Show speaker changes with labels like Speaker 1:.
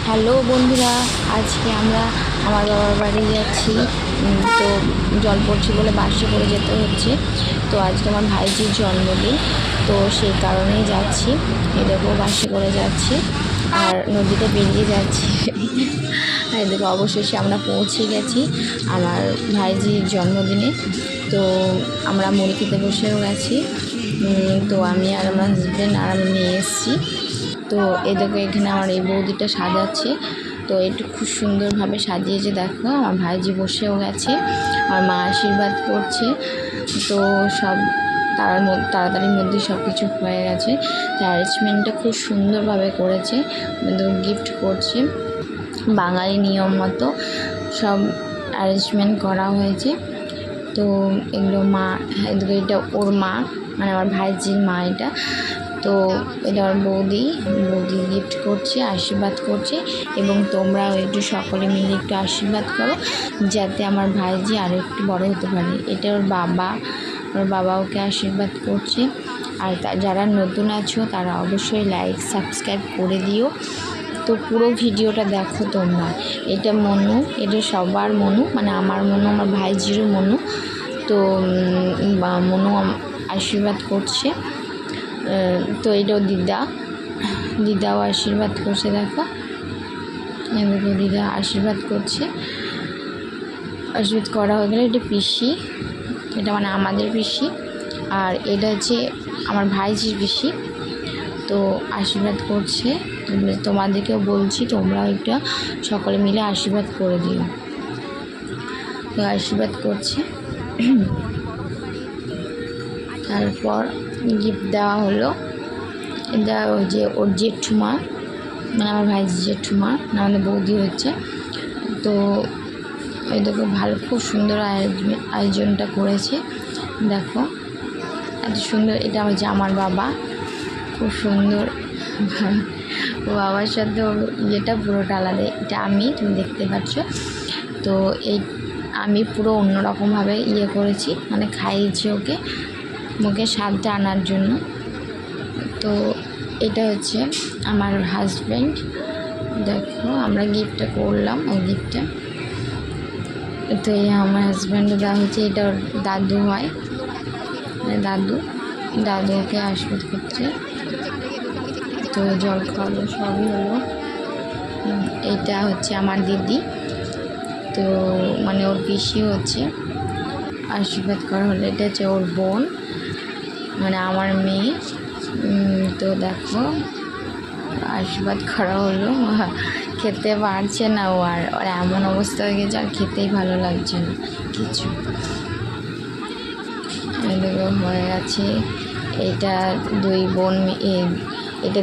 Speaker 1: Hello বন্ধুরা, আজকে আমরা আমার বাবার বাড়ি যাচ্ছি। তো জল পড়ছে বলে বাসে করে যেতে হচ্ছে। তো আজকে আমার ভাইজির জন্মদিন, তো সেই কারণেই যাচ্ছি। এদিকেও বাসে করে যাচ্ছি আর নদীতে বেরিয়ে যাচ্ছি। আর এদিকে অবশেষে আমরা পৌঁছে গেছি আমার ভাইজির জন্মদিনে। তো আমরা মুড়ি খেতে বসেও গেছি। তো আমি আর আমার হাজব্যান্ড আর আমি নিয়ে এসেছি। তো এদিকে এখানে আমার এই বৌদিটা সাজাচ্ছে। তো একটু খুব সুন্দরভাবে সাজিয়েছে, দেখো আমার ভাইজি বসেও গেছে, আমার মা আশীর্বাদ করছে। তো সব তাড়াতাড়ির মধ্যে সব কিছু হয়ে গেছে। তো অ্যারেঞ্জমেন্টটা খুব সুন্দরভাবে করেছে, গিফট করছে বাঙালি নিয়ম মতো সব অ্যারেঞ্জমেন্ট করা হয়েছে। তো এগুলো মা, এদিকে এটা ওর মা, মানে আমার ভাইজির মা এটা। তো এটা আমার বৌদি গিফট করছে, আশীর্বাদ করছে। এবং তোমরাও একটু সকলে মিলে একটু আশীর্বাদ করো যাতে আমার ভাইজি আরও একটু বড় হতে পারে। এটা ওর বাবা ওকে আশীর্বাদ করছে। আর যারা নতুন আছো তারা অবশ্যই লাইক সাবস্ক্রাইব করে দিও। তো পুরো ভিডিওটা দেখো তোমরা। এটা মনু, এটা সবার মনু, মানে আমার মনু, আমার ভাইজিরও মনু। তো মনু আশীর্বাদ করছে। তো এটাও দিদাও আশীর্বাদ করছে, দেখো দিদা আশীর্বাদ করছে। আশীর্বাদ করা হয়ে গেলে এটা পিসি, এটা মানে আমাদের পিসি, আর এটা হচ্ছে আমার ভাইজির পিসি। তো আশীর্বাদ করছে। তোমাদেরকেও বলছি তোমরাও একটু সকলে মিলে আশীর্বাদ করে দিও। তো আশীর্বাদ করছে। তারপর গিফট দেওয়া হলো। এটা ওই যে ওর জেঠুমা, মানে আমার ভাইজির জেঠুমা, আমাদের বৌদি হচ্ছে। তো এটাকে ভালো, খুব সুন্দর আয়োজনটা করেছে, দেখো এত সুন্দর। এটা হচ্ছে আমার বাবা, খুব সুন্দর। বাবার সাথে ওর ইয়েটা পুরোটা আলাদা। এটা আমি, তুমি দেখতে পাচ্ছ। তো এই আমি পুরো অন্যরকমভাবে করেছি, মানে খাইয়েছি ওকে মুখে স্বাদটা আনার জন্য। তো এটা হচ্ছে আমার হাজব্যান্ড, দেখো আমরা গিফটটা করলাম, ওই গিফটটা। তো এই আমার হাজব্যান্ডে দেওয়া হচ্ছে, এটা ওর দাদু হয়, দাদু ওকে আশীর্বাদ করছে। তো জল খাওয়ালো, সবই হলো। এইটা হচ্ছে আমার দিদি, তো মানে ওর পিসি হচ্ছে, আশীর্বাদ করা হলো। এটা হচ্ছে ওর বোন, মানে আমার মেয়ে। তো দেখো আশীর্বাদ করা হলো। খেতে পারছে না ও, আর ওর এমন অবস্থা হয়ে গেছে, আর খেতেই ভালো লাগছে না কিছু। এদিকে হয়ে গেছে। এটা দুই বোন, এটা